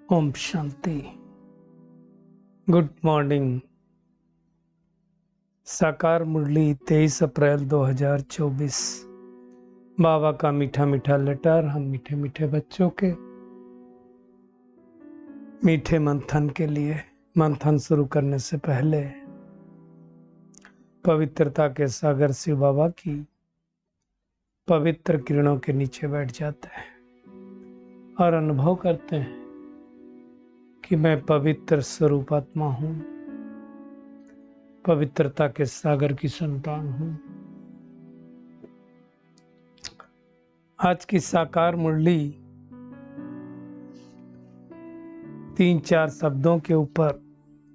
Om Shanti. Good morning. साकार मुरली 23 अप्रैल 2024। बाबा का मीठा मीठा लेटर हम मीठे मीठे बच्चों के मीठे मंथन के लिए। मंथन शुरू करने से पहले पवित्रता के सागर शिव बाबा की पवित्र किरणों के नीचे बैठ जाते हैं और अनुभव करते हैं कि मैं पवित्र स्वरूप आत्मा हूं, पवित्रता के सागर की संतान हूं। आज की साकार मुरली 3-4 शब्दों के ऊपर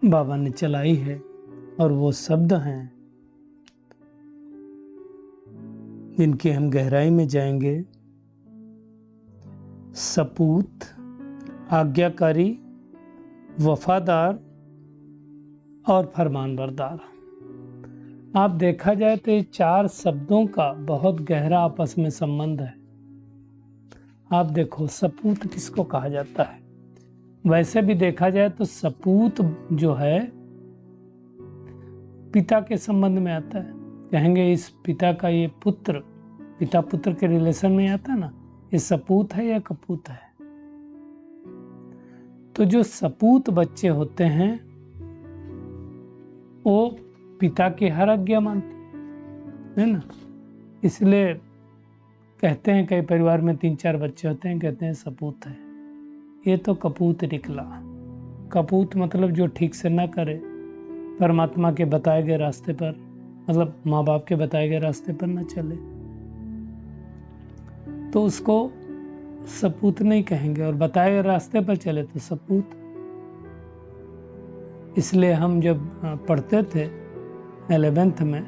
बाबा ने चलाई है और वो शब्द हैं जिनकी हम गहराई में जाएंगे। सपूत, आज्ञाकारी, वफादार और फरमानबरदार। आप देखा जाए तो ये 4 शब्दों का बहुत गहरा आपस में संबंध है। आप देखो, सपूत किसको कहा जाता है? वैसे भी देखा जाए तो सपूत जो है पिता के संबंध में आता है। कहेंगे इस पिता का ये पुत्र, पिता पुत्र के रिलेशन में आता है ना, ये सपूत है या कपूत है। तो जो सपूत बच्चे होते हैं वो पिता की हर आज्ञा मानते हैं ना। इसलिए कहते हैं कई परिवार में 3-4 बच्चे होते हैं, कहते हैं सपूत है। ये तो कपूत निकला। कपूत मतलब जो ठीक से ना करे, परमात्मा के बताए गए रास्ते पर, मतलब माँ बाप के बताए गए रास्ते पर ना चले, तो उसको सपूत नहीं कहेंगे। और बताए गए रास्ते पर चले तो सपूत। इसलिए हम जब पढ़ते थे 11th में,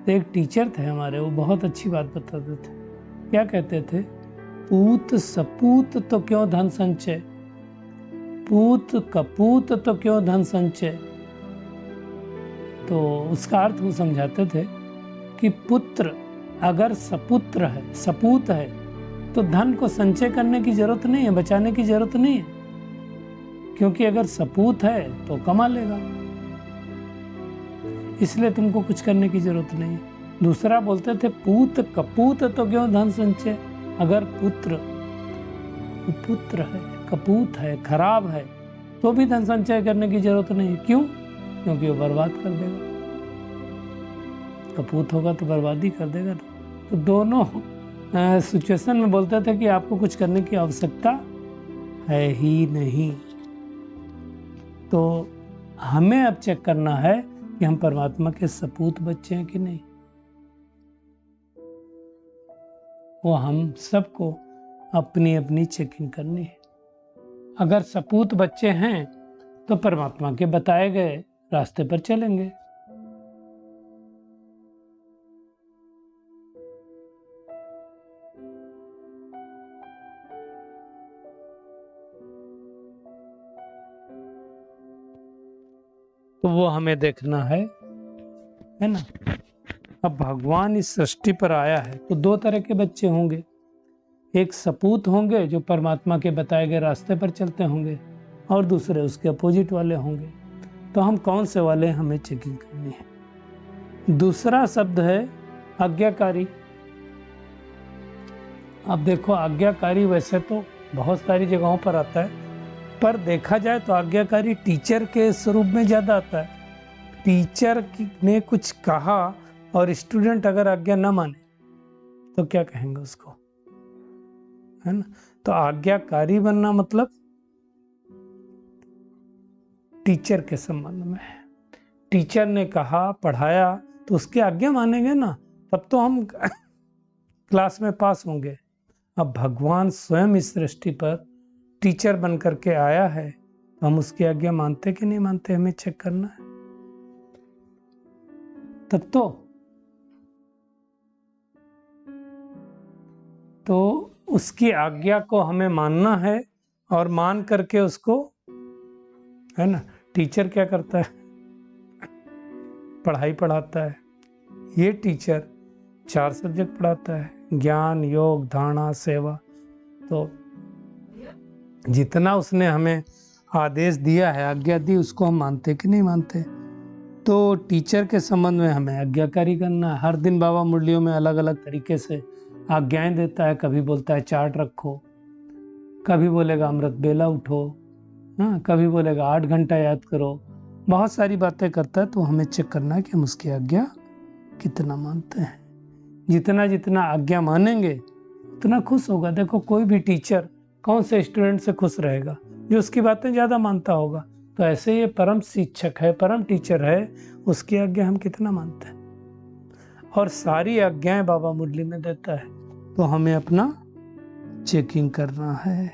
तो एक टीचर थे हमारे, वो बहुत अच्छी बात बताते थे। क्या कहते थे? पूत सपूत तो क्यों धन संचय, पूत कपूत तो क्यों धन संचय। तो उसका अर्थ वो समझाते थे कि पुत्र अगर सपुत्र है, सपूत है, तो धन को संचय करने की जरूरत नहीं है, बचाने की जरूरत नहीं है, क्योंकि अगर सपूत है तो कमा लेगा, इसलिए तुमको कुछ करने की जरूरत नहीं है। दूसरा बोलते थे पूत कपूत तो क्यों धन संचय, अगर पुत्र है, कपूत है, खराब है, तो भी धन संचय करने की जरूरत नहीं है। क्यों? क्योंकि वो बर्बाद कर देगा। कपूत होगा तो बर्बादी कर देगा। तो दोनों सिचुएशन में बोलते थे कि आपको कुछ करने की आवश्यकता है ही नहीं। तो हमें अब चेक करना है कि हम परमात्मा के सपूत बच्चे हैं कि नहीं। वो हम सबको अपनी अपनी चेकिंग करनी है। अगर सपूत बच्चे हैं तो परमात्मा के बताए गए रास्ते पर चलेंगे। तो वो हमें देखना है ना। अब भगवान इस सृष्टि पर आया है तो 2 तरह के बच्चे होंगे। एक सपूत होंगे जो परमात्मा के बताए गए रास्ते पर चलते होंगे, और दूसरे उसके अपोजिट वाले होंगे। तो हम कौन से वाले, हमें चेकिंग करनी है। दूसरा शब्द है आज्ञाकारी। अब देखो, आज्ञाकारी वैसे तो बहुत सारी जगहों पर आता है, पर देखा जाए तो आज्ञाकारी टीचर के स्वरूप में ज्यादा आता है। टीचर ने कुछ कहा और स्टूडेंट अगर आज्ञा ना माने तो क्या कहेंगे उसको, है ना। तो आज्ञाकारी बनना मतलब टीचर के संबंध में है। टीचर ने कहा, पढ़ाया, तो उसकी आज्ञा मानेंगे ना, तब तो हम क्लास में पास होंगे। अब भगवान स्वयं इस सृष्टि पर टीचर बन करके आया है, तो हम उसकी आज्ञा मानते कि नहीं मानते, हमें चेक करना है। तब तो उसकी आज्ञा को हमें मानना है और मान करके उसको, है ना। टीचर क्या करता है? पढ़ाई पढ़ाता है। ये टीचर 4 सब्जेक्ट पढ़ाता है, ज्ञान, योग, धारणा, सेवा। तो जितना उसने हमें आदेश दिया है, आज्ञा दी, उसको हम मानते कि नहीं मानते। तो टीचर के संबंध में हमें आज्ञाकारी करना है। हर दिन बाबा मुरलियों में अलग अलग तरीके से आज्ञाएं देता है। कभी बोलता है चार्ट रखो, कभी बोलेगा अमृत बेला उठो, हाँ, कभी बोलेगा 8 घंटा याद करो। बहुत सारी बातें करता है। तो हमें चेक करना है कि हम उसकी आज्ञा कितना मानते हैं। जितना जितना आज्ञा मानेंगे उतना खुश होगा। देखो कोई भी टीचर कौन से स्टूडेंट से खुश रहेगा? जो उसकी बातें ज़्यादा मानता होगा। तो ऐसे ये परम शिक्षक है, परम टीचर है, उसकी आज्ञा हम कितना मानते हैं। और सारी आज्ञाएं बाबा मुरली में देता है। तो हमें अपना चेकिंग करना है।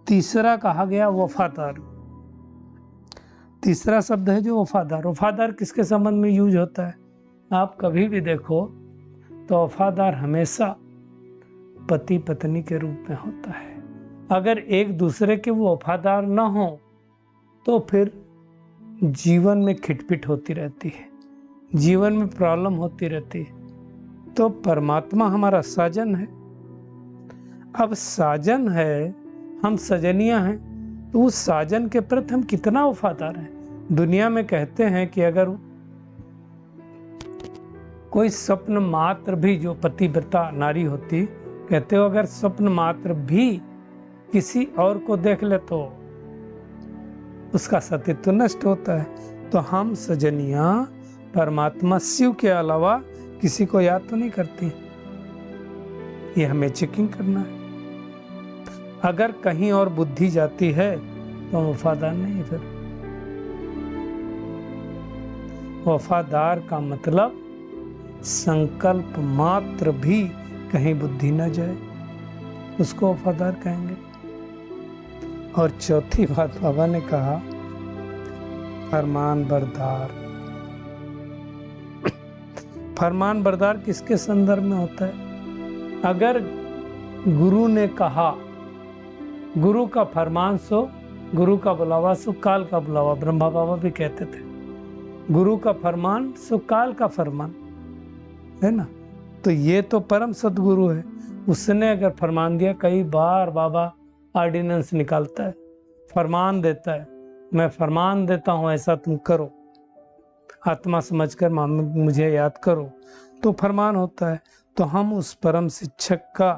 तीसरा कहा गया वफादार। तीसरा शब्द है जो वफादार। वफादार किसके संबंध में यूज होता है? आप कभी भी देखो तो वफादार हमेशा पति पत्नी के रूप में होता है। अगर एक दूसरे के वो वफादार ना हो तो फिर जीवन में खिटपिट होती रहती है, जीवन में प्रॉब्लम होती रहती है। तो परमात्मा हमारा साजन है। अब साजन है, हम सजनिया हैं, तो उस साजन के प्रति हम कितना वफादार हैं। दुनिया में कहते हैं कि अगर कोई स्वप्न मात्र भी, जो पतिव्रता नारी होती, कहते हो अगर स्वप्न मात्र भी किसी और को देख ले तो उसका सतीत्व नष्ट होता है। तो हम सजनिया परमात्मा शिव के अलावा किसी को याद तो नहीं करती। ये हमें चेकिंग करना है। अगर कहीं और बुद्धि जाती है तो हम वफादार नहीं है। फिर वफादार का मतलब संकल्प मात्र भी कहीं बुद्धि न जाए, उसको वफादार कहेंगे। और चौथी बात बाबा ने कहा फरमान बरदार। फरमान बरदार किसके संदर्भ में होता है? अगर गुरु ने कहा, गुरु का फरमान सो गुरु का बुलावा सो काल का बुलावा, ब्रह्मा बाबा भी कहते थे। गुरु का फरमान सो काल का फरमान, है ना। तो ये तो परम सदगुरु है। उसने अगर फरमान दिया, कई बार बाबा ऑर्डिनेंस निकालता है, फरमान देता है, मैं फरमान देता हूँ ऐसा तुम करो, आत्मा समझकर मुझे याद करो, तो फरमान होता है। तो हम उस परम शिक्षक का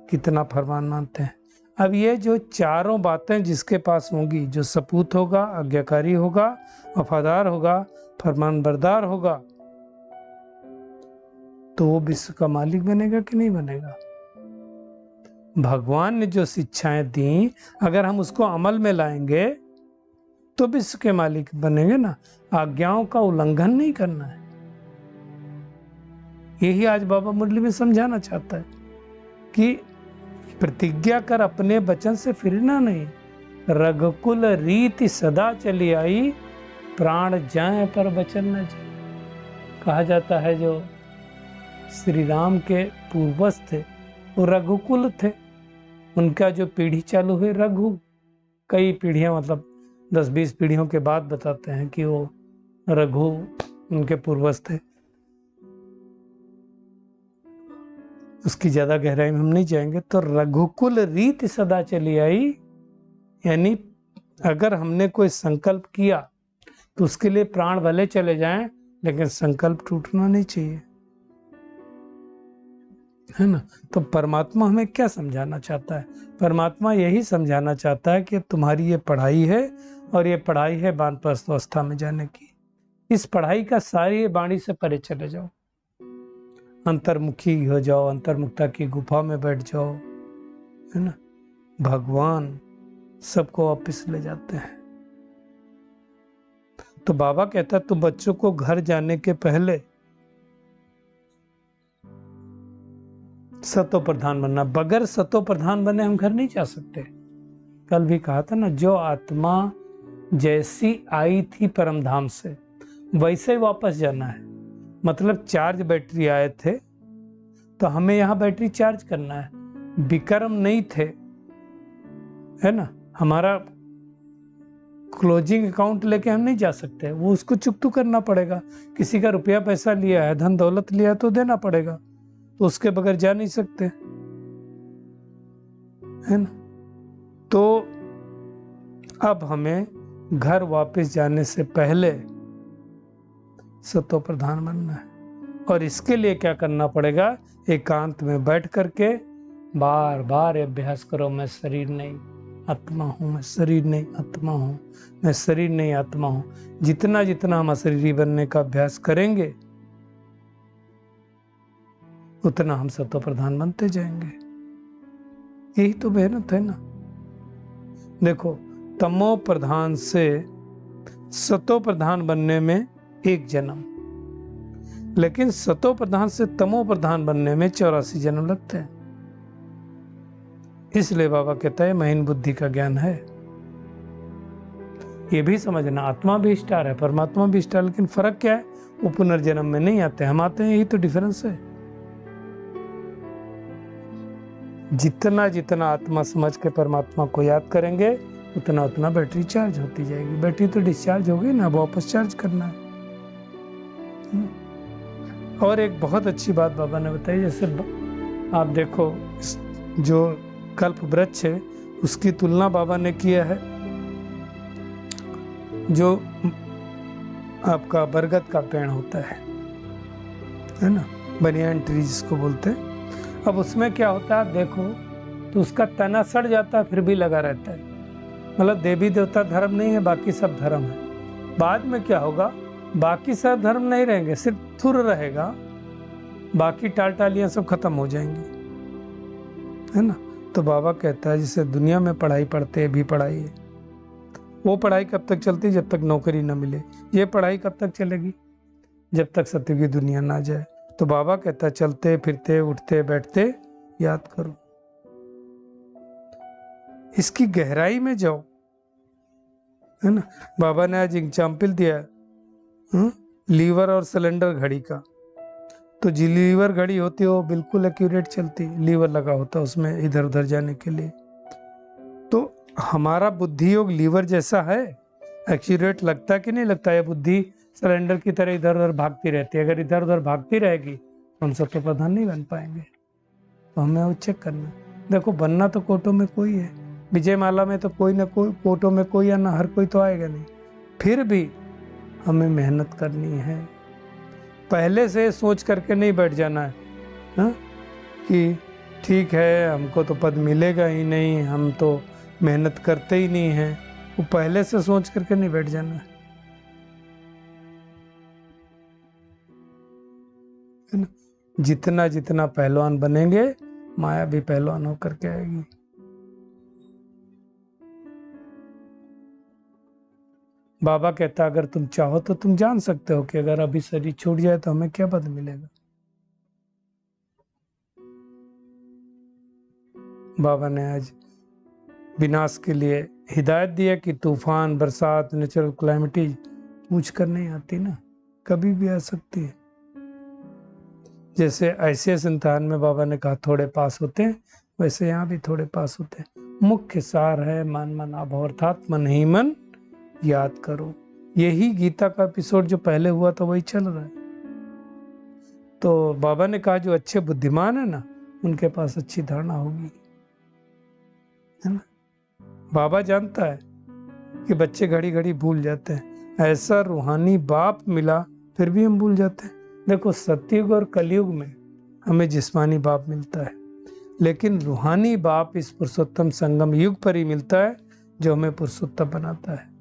कितना फरमान मानते हैं। अब ये जो चारों बातें जिसके पास होंगी, जो सपूत होगा, आज्ञाकारी होगा, वफादार होगा, फरमान बरदार होगा, तो वो विश्व का मालिक बनेगा कि नहीं बनेगा? भगवान ने जो शिक्षाएं दी, अगर हम उसको अमल में लाएंगे तो विश्व के मालिक बनेंगे ना। आज्ञाओं का उल्लंघन नहीं करना है। यही आज बाबा मुरली में समझाना चाहता है कि प्रतिज्ञा कर अपने वचन से फिरना नहीं। रघुकुल रीति सदा चली आई, प्राण जाए पर वचन न जाए। कहा जाता है जो श्री राम के पूर्वज थे वो रघुकुल थे। उनका जो पीढ़ी चालू हुई रघु, कई पीढ़ियां, मतलब 10-20 पीढ़ियों के बाद बताते हैं कि वो रघु उनके पूर्वज थे। उसकी ज्यादा गहराई में हम नहीं जाएंगे। तो रघुकुल रीति सदा चली आई, यानी अगर हमने कोई संकल्प किया तो उसके लिए प्राण भले चले जाएं, लेकिन संकल्प टूटना नहीं चाहिए, है ना। तो परमात्मा हमें क्या समझाना चाहता है? परमात्मा यही समझाना चाहता है कि तुम्हारी ये पढ़ाई है और ये पढ़ाई है वानप्रस्थ अवस्था में जाने की। इस पढ़ाई का सारी वाणी से परे चले जाओ, अंतर्मुखी हो जाओ, अंतर्मुखता की गुफा में बैठ जाओ, है ना। भगवान सबको वापिस ले जाते हैं। तो बाबा कहता है तो बच्चों को घर जाने के पहले सतो प्रधान बनना। बगैर सतो प्रधान बने हम घर नहीं जा सकते। कल भी कहा था ना, जो आत्मा जैसी आई थी परम धाम से वैसे ही वापस जाना है। मतलब चार्ज बैटरी आए थे तो हमें यहाँ बैटरी चार्ज करना है। विक्रम नहीं थे, है ना। हमारा क्लोजिंग अकाउंट लेके हम नहीं जा सकते, वो उसको चुकतू करना पड़ेगा। किसी का रुपया पैसा लिया है, धन दौलत लिया है तो देना पड़ेगा, तो उसके बगैर जा नहीं सकते, है ना। तो अब हमें घर वापस जाने से पहले सतो प्रधान बनना है। और इसके लिए क्या करना पड़ेगा? एकांत में बैठ करके बार बार अभ्यास करो, मैं शरीर नहीं आत्मा हूँ, मैं शरीर नहीं आत्मा हूँ, मैं शरीर नहीं आत्मा हूँ। जितना जितना हम अशरीरी बनने का अभ्यास करेंगे उतना हम सतो प्रधान बनते जाएंगे। यही तो मेहनत है ना। देखो, तमो प्रधान से सतो प्रधान बनने में 1 जन्म, लेकिन सतो प्रधान से तमो प्रधान बनने में 84 जन्म लगते हैं। इसलिए बाबा कहता है महीन बुद्धि का ज्ञान है। ये भी समझना, आत्मा भी स्टार है, परमात्मा भी स्टार, लेकिन फर्क क्या है? वो पुनर्जन्म में नहीं आते, हम आते हैं, यही तो डिफरेंस है। जितना जितना आत्मा समझ के परमात्मा को याद करेंगे उतना उतना बैटरी चार्ज होती जाएगी। बैटरी तो डिस्चार्ज होगी ना, वापस चार्ज करना है। और एक बहुत अच्छी बात बाबा ने बताई, जैसे आप देखो जो कल्प वृक्ष है उसकी तुलना बाबा ने किया है जो आपका बरगद का पेड़ होता है ना, बनियान ट्री जिसको बोलते हैं। अब उसमें क्या होता है देखो, तो उसका तना सड़ जाता है फिर भी लगा रहता है। मतलब देवी देवता धर्म नहीं है, बाकी सब धर्म है। बाद में क्या होगा? बाकी सब धर्म नहीं रहेंगे, सिर्फ थुर रहेगा, बाकी टाल टालियां सब खत्म हो जाएंगी, है ना। तो बाबा कहता है जैसे दुनिया में पढ़ाई पढ़ते हैं, भी पढ़ाई है, वो पढ़ाई कब तक चलती? जब तक नौकरी ना मिले। ये पढ़ाई कब तक चलेगी? जब तक सत्य की दुनिया ना जाए। तो बाबा कहता है चलते फिरते उठते बैठते याद करो, इसकी गहराई में जाओ, है ना। बाबा ने आज एग्जाम्पल दिया लीवर और सिलेंडर घड़ी का। तो जी लीवर घड़ी होती है वो बिल्कुल एक्यूरेट चलती, लीवर लगा होता है उसमें इधर उधर जाने के लिए। तो हमारा बुद्धि योग लीवर जैसा है, एक्यूरेट लगता कि नहीं लगता? है बुद्धि सिलेंडर की तरह इधर उधर भागती रहती है। अगर इधर उधर भागती रहेगी तो हम सतो प्रधान नहीं बन पाएंगे। तो हमें वो चेक करना। देखो, बनना तो कोटो में कोई है, विजय माला में तो कोई ना कोई, कोटो में कोई या ना हर कोई तो आएगा नहीं। फिर भी हमें मेहनत करनी है। पहले से सोच करके नहीं बैठ जाना है ना कि ठीक है हमको तो पद मिलेगा ही नहीं, हम तो मेहनत करते ही नहीं हैं। वो पहले से सोच करके नहीं बैठ जाना है ना। जितना जितना पहलवान बनेंगे माया भी पहलवान होकर के आएगी। बाबा कहता अगर तुम चाहो तो तुम जान सकते हो कि अगर अभी शरीर छूट जाए तो हमें क्या पद मिलेगा। बाबा ने आज विनाश के लिए हिदायत दिया कि तूफान, बरसात, नेचुरल क्लाइमिटी पूछ कर नहीं आती ना, कभी भी आ सकती है। जैसे ऐसे संतान में बाबा ने कहा थोड़े पास होते हैं, वैसे यहाँ भी थोड़े पास होते हैं। मुख्य सार है मन मन अभाव, अर्थात मन ही मन याद करो। यही गीता का एपिसोड जो पहले हुआ था वही चल रहा है। तो बाबा ने कहा जो अच्छे बुद्धिमान है ना उनके पास अच्छी धारणा होगी, है ना। बाबा जानता है कि बच्चे घड़ी घड़ी भूल जाते हैं। ऐसा रूहानी बाप मिला फिर भी हम भूल जाते हैं। देखो, सतयुग और कलयुग में हमें जिस्मानी बाप मिलता है, लेकिन रूहानी बाप इस पुरुषोत्तम संगम युग पर ही मिलता है जो हमें पुरुषोत्तम बनाता है।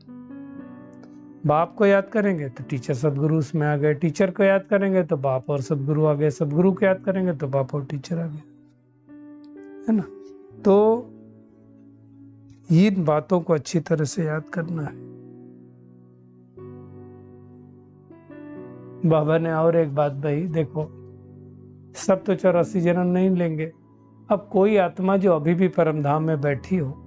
बाप को याद करेंगे तो टीचर सदगुरु उसमें आ गए, टीचर को याद करेंगे तो बाप और सदगुरु आ गए, सदगुरु को याद करेंगे तो बाप और टीचर आ गए, है ना। तो इन बातों को अच्छी तरह से याद करना है। बाबा ने और एक बात भाई देखो, सब तो 84 जन्म नहीं लेंगे। अब कोई आत्मा जो अभी भी परम धाम में बैठी हो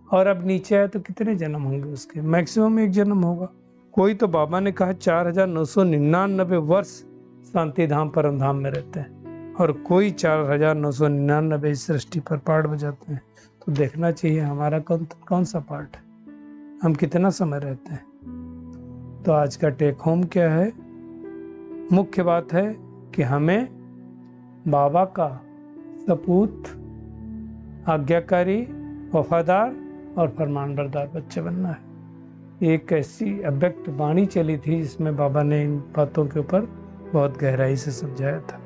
और अब नीचे आए तो कितने जन्म होंगे उसके? मैक्सिमम 1 जन्म होगा। कोई तो बाबा ने कहा 4999 वर्ष शांति धाम परम धाम में रहते हैं और कोई 4999 इस सृष्टि पर पार्ट बजाते हैं। तो देखना चाहिए हमारा कौन सा पार्ट है, हम कितना समय रहते हैं। तो आज का टेक होम क्या है? मुख्य बात है कि हमें बाबा का सपूत, आज्ञाकारी वफादार और फरमानबरदार बच्चे बनना है। एक ऐसी अव्यक्त वाणी चली थी जिसमें बाबा ने इन बातों के ऊपर बहुत गहराई से समझाया था।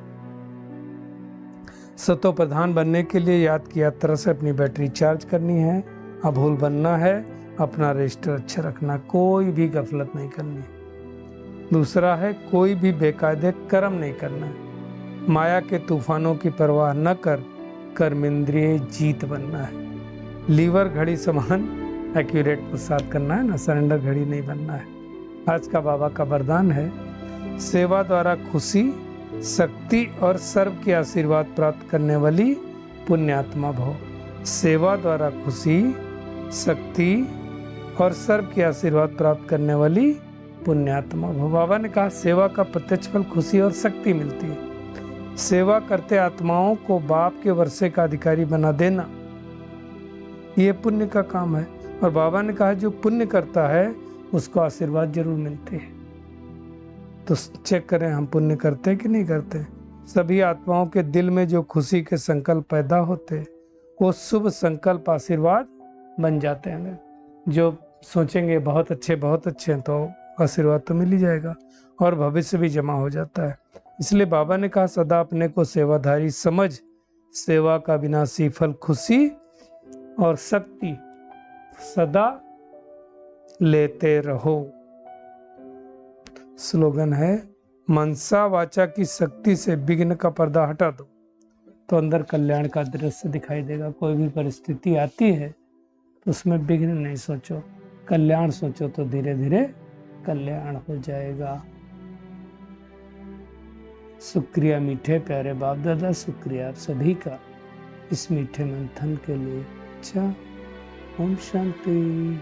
सतो प्रधान बनने के लिए याद की यात्रा से अपनी बैटरी चार्ज करनी है, अभूल बनना है, अपना रजिस्टर अच्छा रखना, कोई भी गफलत नहीं करनी। दूसरा है कोई भी बेकायदे कर्म नहीं करना है, माया के तूफानों की परवाह न कर कर्मेंद्रिय जीत बनना है। लीवर घड़ी समान एक्यूरेट प्रसाद करना है ना, सरेंडर घड़ी नहीं बनना है। आज का बाबा का वरदान है, सेवा द्वारा खुशी, शक्ति और सर्व के आशीर्वाद प्राप्त करने वाली पुण्यात्मा भव। सेवा द्वारा खुशी, शक्ति और सर्व के आशीर्वाद प्राप्त करने वाली पुण्यात्मा भव। बाबा ने कहा सेवा का प्रत्यक्ष फल खुशी और शक्ति मिलती है। सेवा करते आत्माओं को बाप के वर्षे का अधिकारी बना देना, ये पुण्य का काम है। और बाबा ने कहा जो पुण्य करता है उसको आशीर्वाद जरूर मिलते हैं। तो चेक करें हम पुण्य करते हैं कि नहीं करते। सभी आत्माओं के दिल में जो खुशी के संकल्प पैदा होते, वो शुभ संकल्प आशीर्वाद बन जाते हैं। जो सोचेंगे बहुत अच्छे हैं, तो आशीर्वाद तो मिल ही जाएगा और भविष्य भी जमा हो जाता है। इसलिए बाबा ने कहा सदा अपने को सेवाधारी समझ, सेवा का विनाशी फल खुशी और शक्ति सदा लेते रहो। स्लोगन है, मनसा वाचा की शक्ति से विघ्न का पर्दा हटा दो तो अंदर कल्याण का दृश्य दिखाई देगा। कोई भी परिस्थिति आती है तो उसमें विघ्न नहीं सोचो, कल्याण सोचो, तो धीरे धीरे कल्याण हो जाएगा। शुक्रिया मीठे प्यारे बाप दादा, शुक्रिया आप सभी का इस मीठे मंथन के लिए। अच्छा, ओम शांति।